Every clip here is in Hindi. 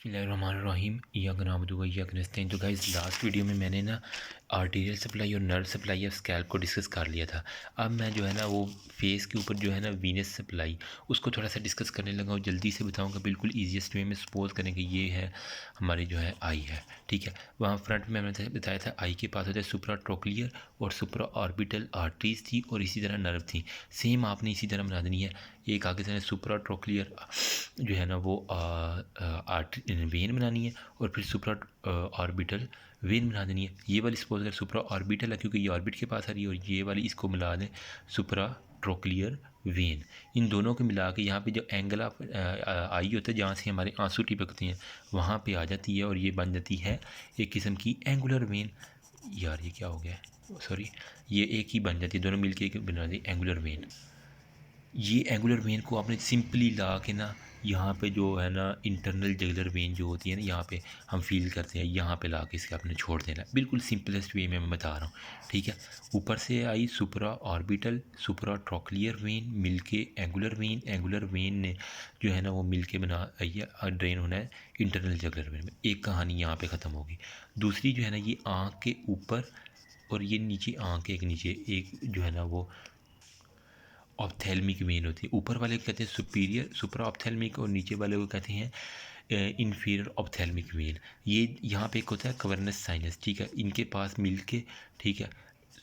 बिस्मिल्लाहिर्रहमानिर्रहीम नस्तईन। तो गाइस लास्ट वीडियो में मैंने ना आर्टीरियल सप्लाई और नर्व सप्लाई ऑफ स्कैल्प को डिस्कस कर लिया था। अब मैं जो है ना वो फेस के ऊपर जो है ना वीनस सप्लाई उसको थोड़ा सा डिस्कस करने लगा हूँ। जल्दी से बताऊँगा बिल्कुल ईजीएस्ट वे में। सपोज करें कि ये है हमारी जो है आई है, ठीक है। वहाँ फ्रंट में मैंने बताया था आई के पास होता है सुप्रा ट्रोक्लियर और सुप्रा ऑर्बिटल आर्टरीज थी और इसी तरह नर्व थी। सेम आपने इसी तरह बना देनी है। एक आगे से सुप्रा ट्रोक्लियर जो है ना वो वेन बनानी है और फिर सुप्रा ऑर्बिटल वेन बना देनी है। ये वाली सपोज अगर सुप्रा ऑर्बिटल है क्योंकि ये ऑर्बिट के पास आ रही है, और ये वाली इसको मिला दें सुप्रा ट्रोक्लियर वेन। इन दोनों को मिला के यहाँ पे जो एंगल ऑफ आई होता है जहाँ से हमारे आंसू टिपकते हैं वहाँ पे आ जाती है और ये बन जाती है एक किस्म की एंगुलर वेन। यार ये क्या हो गया, सॉरी, ये एक ही बन जाती है, दोनों मिलके एक बना दी एंगुलर वेन। ये एंगुलर वेन को आपने सिंपली ला के ना यहाँ पे जो है ना इंटरनल जगुलर वेन जो होती है ना यहाँ पे हम फील करते हैं, यहाँ पे ला के इसके आपने छोड़ देना। बिल्कुल सिंपलेस्ट वे में मैं बता रहा हूँ, ठीक है। ऊपर से आई सुप्रा ऑर्बिटल सुप्रा ट्रोक्लियर वेन मिलके एंगुलर वेन ने जो है ना वो मिलके बना ये ड्रेन होना है इंटरनल जगुलर वेन में। एक कहानी यहाँ पर ख़त्म होगी। दूसरी जो है ना ये आँख के ऊपर और ये नीचे आँख के एक नीचे एक जो है ना वो ऑप्थेल्मिक वेन होती है। ऊपर वाले को कहते हैं सुपीरियर सुपरा ऑप्थेल्मिक और नीचे वाले को कहते हैं इन्फीरियर ऑप्थेल्मिक वेन। ये यहाँ पे एक होता है कवर्नस साइनस, ठीक है। इनके पास मिल के, ठीक है,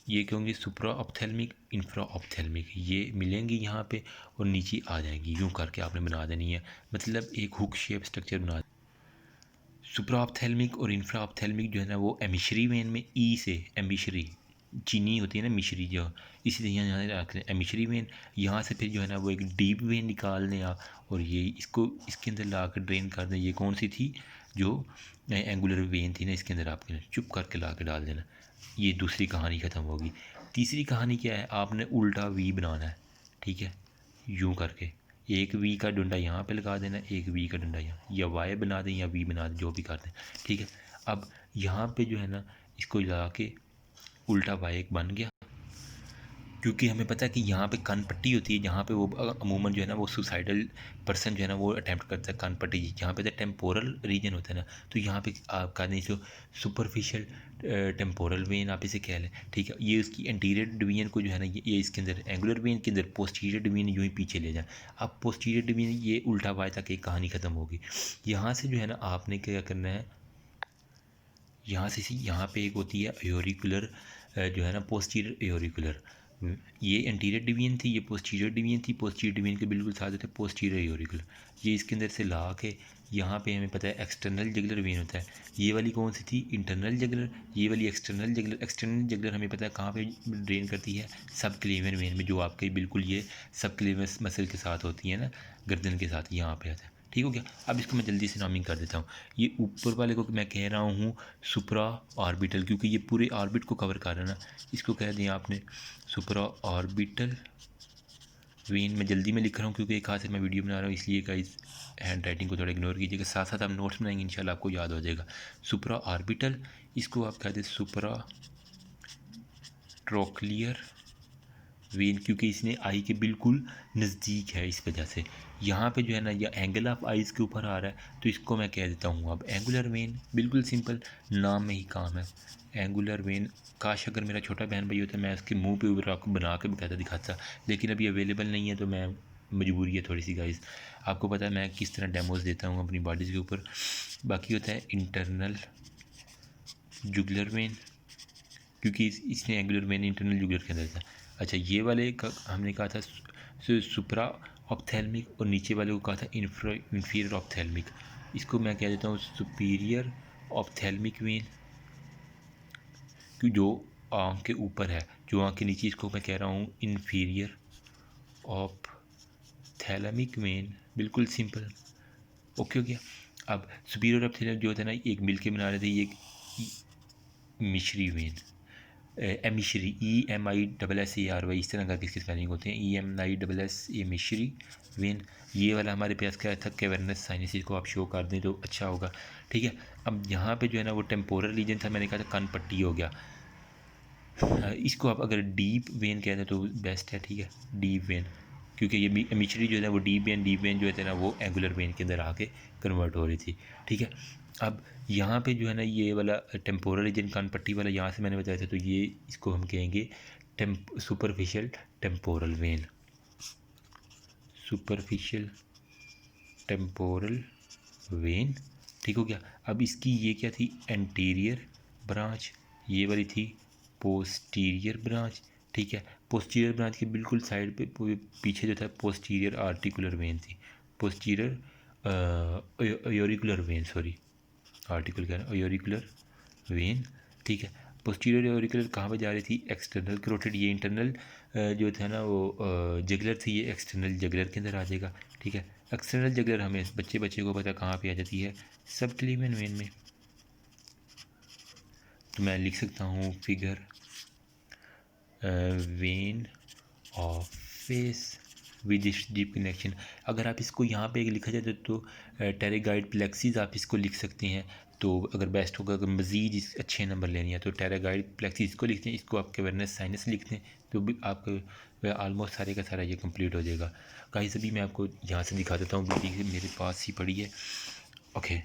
ये कहोंगे सुपरा ऑप्थेल्मिक इंफ्रा ऑप्थेल्मिक, ये मिलेंगी यहाँ पे और नीचे आ जाएंगी। यूँ करके आपने बना देनी है, मतलब एक हुक शेप स्ट्रक्चर बना। सुपरा ऑप्थेल्मिक और इंफ्रा ऑप्थेल्मिक जो है ना वो एमिशरी वेन में ई से एमिशरी चीनी होती है ना मिश्री, जो इसी तरह यहाँ रखते हैं एमिशरी वेन। यहाँ से फिर जो है ना वो एक डीप वेन निकाल दें आप और ये इसको इसके अंदर ला कर ड्रेन कर दें। ये कौन सी थी जो एंगुलर वेन थी ना, इसके अंदर आपके चुप करके ला के डाल देना। ये दूसरी कहानी ख़त्म होगी। तीसरी कहानी क्या है, आपने उल्टा वी बनाना है, ठीक है। यूँ करके एक वी का डंडा यहाँ पे लगा देना, एक वी का डंडा यहाँ, या वाई बना दें या वी बना दें, जो भी कर दें, ठीक है। अब यहाँ पे जो है ना इसको लगा के उल्टा वाई एक बन गया, क्योंकि हमें पता है कि यहाँ पे कान पट्टी होती है जहाँ पे वो अमूमन जो है ना वो सुसाइडल पर्सन जो है ना वो अटैम्प्ट करता है कान पट्टी जहाँ पे टेम्पोरल रीजन होता है ना। तो यहाँ पे आपका नहीं जो सुपरफिशियल टेम्पोरल वेन आप इसे कह लें, ठीक है। ये उसकी एंटीरियर डिवीजन को जो है ना ये इसके अंदर एंगुलर वेन के अंदर पोस्टीरियर डिवीजन यूँ ही पीछे ले जाए। अब पोस्टीरियर डिवीजन ये उल्टा वाई तक एक कहानी ख़त्म होगी। यहाँ से जो है ना आपने क्या करना है, यहाँ से यहाँ पे एक होती है एयोरिकुलर जो है ना पोस्टीरियर एयोरिकुलर। ये एंटीरियर डिवीजन थी, ये पोस्टीरियर डिवीजन थी। पोस्टीरियर डिवीजन के बिल्कुल साथ होते पोस्टीरियर एयोरिकुलर। ये इसके अंदर से ला के यहाँ पे हमें पता है एक्सटर्नल जगुलर वेन होता है। ये वाली कौन सी थी, इंटरनल जगुलर। ये वाली एक्सटर्नल जगुलर। एक्सटर्नल जगुलर हमें पता है कहाँ पे ड्रेन करती है, सब क्लेवियन वेन में, जो आपके बिल्कुल ये सब क्लेवियन मसल के साथ होती है ना, गर्दन के साथ यहाँ पे आता है, ठीक हो गया। अब इसको मैं जल्दी से नामिंग कर देता हूँ। ये ऊपर वाले को मैं कह रहा हूँ सुप्रा ऑर्बिटल, क्योंकि ये पूरे ऑर्बिट को कवर कर रहा है ना। इसको कह दिया आपने सुप्रा ऑर्बिटल वेन। मैं जल्दी में लिख रहा हूँ क्योंकि एक हाथ से मैं वीडियो बना रहा हूँ, इसलिए का इस हैंड राइटिंग को थोड़ा इग्नोर कीजिएगा। साथ साथ आप नोट्स बनाएंगे, इंशाल्लाह आपको याद हो जाएगा। सुप्रा ऑर्बिटल, इसको आप कहते हैं सुप्रा ट्रोक्लियर वेन, क्योंकि इसने आई के बिल्कुल नज़दीक है, इस वजह से यहाँ पे जो है ना या एंगल ऑफ आइज़ के ऊपर आ रहा है, तो इसको मैं कह देता हूँ अब एंगुलर वेन। बिल्कुल सिंपल, नाम में ही काम है, एंगुलर वेन। काश अगर मेरा छोटा बहन भाई होता मैं उसके मुंह पे ऊपर आपको बना के भी कहता दिखाता, लेकिन अभी अवेलेबल नहीं है तो मैं मजबूरी है थोड़ी सी गाइस। आपको पता है मैं किस तरह डेमोज देता हूँ अपनी बॉडीज़ के ऊपर। बाकी होता है इंटरनल जुगुलर वेन, क्योंकि इसने एंगुलर वेन इंटरनल जुगुलर के अंदर था। अच्छा, ये वाले का हमने कहा था सुप्रा ऑप्थेल्मिक और नीचे वाले को कहा था इंफीरियर ऑप्थेल्मिक। इसको मैं कह देता हूँ सुपीरियर ऑप्थेल्मिक वेन, जो आँख के ऊपर है, जो आँख के नीचे, इसको मैं कह रहा हूँ इंफीरियर ऑप्थेल्मिक वेन। बिल्कुल सिंपल, ओके हो गया। अब सुपीरियर ऑप्थेल्मिक जो होता है ना, एक मिल के बना रहे थे, ये मिश्री वेन, एमिशरी, EMISSARY, इस तरह करके इसकी स्पेलिंग होते हैं, EMISSA मिश्री वेन। ये वाला हमारे पास क्या था, कैवर्नस साइनस, इसको आप शो कर दें तो अच्छा होगा, ठीक है। अब यहाँ पे जो है ना वो टेम्पोरल रीजन था, मैंने कहा था कान पट्टी हो गया। इसको आप अगर डीप वेन कह दें तो बेस्ट है, ठीक है, डीप वेन, क्योंकि ये एमिचरी जो है ना वो डीप वेन जो है ना वो एंगुलर वेन के अंदर आके कन्वर्ट हो रही थी, ठीक है। अब यहाँ पे जो है ना ये वाला टेम्पोरल रीजन कान पट्टी वाला यहाँ से मैंने बताया था, तो ये इसको हम कहेंगे superficial temporal when, superficial temporal when, ठीक हो गया। अब इसकी ये क्या थी, एंटीरियर ब्रांच, ये वाली थी पोस्टीरियर ब्रांच, ठीक है। पोस्टीरियर ब्रांच के बिल्कुल साइड पे पीछे जो था पोस्टीरियर आर्टिकुलर वेन थी, पोस्टीरियर एयोरिकुलर वेन, सॉरी आर्टिकल कह रहा हूँ, एयोरिकुलर वेन, ठीक है। पोस्टीरियर एयोरिकुलर कहाँ पे जा रही थी, एक्सटर्नल कैरोटिड, ये इंटरनल जो था ना वो जगलर थी, ये एक्सटर्नल जगलर के अंदर आ जाएगा, ठीक है। एक्सटर्नल जगलर हमें बच्चे को पता कहाँ पे आ जाती है, सबक्लीवियन वेन में। तो मैं लिख सकता हूँ figure when of face with deep connection. अगर आप इसको यहाँ पे लिखा जाए तो टेरागाइड प्लेक्सीज आप इसको लिख सकते हैं, तो अगर बेस्ट होगा, अगर मज़ीद अच्छे नंबर लेने हैं तो टेरागाइड प्लेक्सीज इसको लिखते हैं, इसको आप कैवर्नस साइनस लिखते हैं, तो भी आपको आलमोस्ट सारे का सारा ये कंप्लीट हो जाएगा। गाइस अभी मैं आपको यहाँ से दिखा देता हूँ, मेरे पास ही पड़ी है, ओके।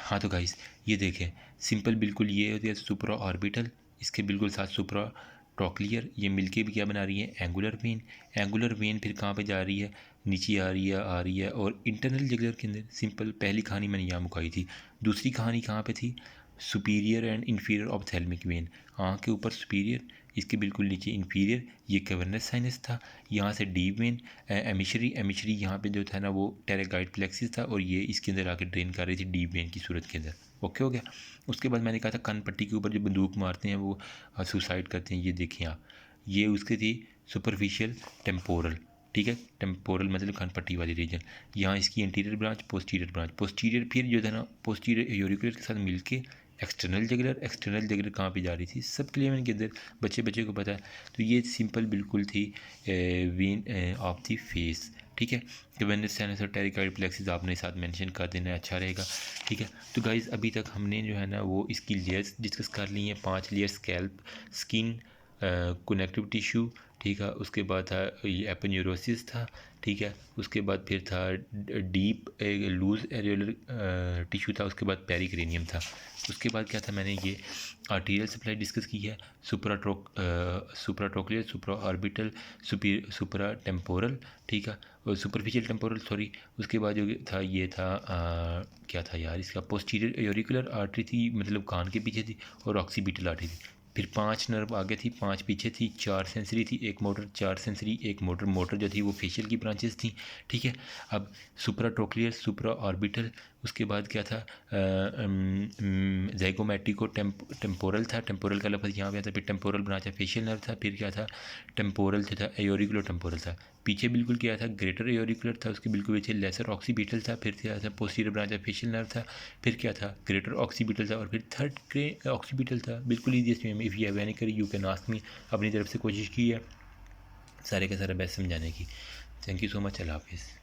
हाँ तो गाइस ये देखें, सिंपल बिल्कुल ये होती है सुप्रा ऑर्बिटल, इसके बिल्कुल साथ सुप्रा ट्रॉक्लियर, ये मिलके भी क्या बना रही है, एंगुलर वेन। एंगुलर वेन फिर कहाँ पे जा रही है, नीचे आ रही है और इंटरनल जगलर के अंदर। सिंपल पहली कहानी मैंने यहाँ मुकाई थी। दूसरी कहानी कहाँ पे थी, superior and inferior ophthalmic when, आँख के ऊपर सुपीरियर, इसके बिल्कुल नीचे इन्फीरियर, ये कैवर्नस साइनस था। यहाँ से डीप वेन एमिशरी यहाँ पे जो था ना वो टेरागाइड प्लेक्सिस था, और ये इसके अंदर आके ड्रेन कर रही थी डीप वेन की सूरत के अंदर, ओके हो गया। उसके बाद मैंने कहा था कान पट्टी के ऊपर जो बंदूक मारते हैं वो सुसाइड करते हैं, ये देखिए आप, ये उसकी थी सुपरफिशियल टेम्पोरल, ठीक है। टेम्पोरल मतलब कान पट्टी वाली रीजन। यहाँ इसकी इंटीरियर ब्रांच, पोस्टीरियर फिर जो था ना पोस्टीरियर एयोरिकुलर के साथ मिलके एक्सटर्नल जगलर कहाँ पे जा रही थी, सब क्लियर के अंदर, बच्चे को पता है। तो ये सिंपल बिल्कुल थी वेन ऑफ द फेस, ठीक है। कैवर्नस साइनस और टेरागाइड प्लेक्सिस आपने साथ मेंशन कर देना, अच्छा रहेगा, ठीक है। तो गाइस अभी तक हमने जो है ना वो इसकी लेयर्स डिस्कस कर ली हैं, 5 layer, scalp, skin, connective tissue, ठीक है। उसके बाद था ये एपोन्यूरोसिस था, ठीक है। उसके बाद फिर था डीप लूज एरियोलर टिश्यू था, उसके बाद पेरिक्रेनियम था। उसके बाद क्या था, मैंने ये आर्टीरियल सप्लाई डिस्कस की है, सुप्राट्रोक्लियर, सुप्रा ऑर्बिटल, सुप्रा टेम्पोरल, ठीक है, और सुपरफिशियल टेम्पोरल, सॉरी। उसके बाद जो था ये था क्या था यार इसका, पोस्टीरियर एयोरिकुलर आर्टरी थी, मतलब कान के पीछे थी, और ऑक्सीपिटल आर्टरी थी। फिर 5 नर्व आगे थी, 5 पीछे थी, 4 सेंसरी थी, 1 मोटर, 4 सेंसरी, 1 मोटर जो थी वो फेशियल की ब्रांचेस थी, ठीक है। अब सुप्राट्रोक्लियर, सुप्रा ऑर्बिटल, उसके बाद क्या था, ज़ाइगोमेट्रिको टेम्पोरल था, टेम्पोरल का लफ्ज़ यहाँ पे आता है, फिर टेम्पोरल ब्रांच फेशियल नर्व था, फिर क्या था, टेम्पोरल जो था एयोरिकुलर टेम्पोरल था, पीछे बिल्कुल क्या था, ग्रेटर एयोरिकुलर था, उसके बिल्कुल पीछे लेसर ऑक्सीपिटल था, फिर क्या था, पोस्टीरियर ब्रांच फेशियल नर्व था, फिर क्या था, ग्रेटर ऑक्सीपिटल था, और फिर थर्ड ऑक्सीपिटल था। बिल्कुल ईजीएस्ट में, if you have any query you can ask me. अपनी तरफ से कोशिश की है सारे का सारा बेस्ट समझाने की। थैंक यू सो मच, अल्लाह हाफिज़।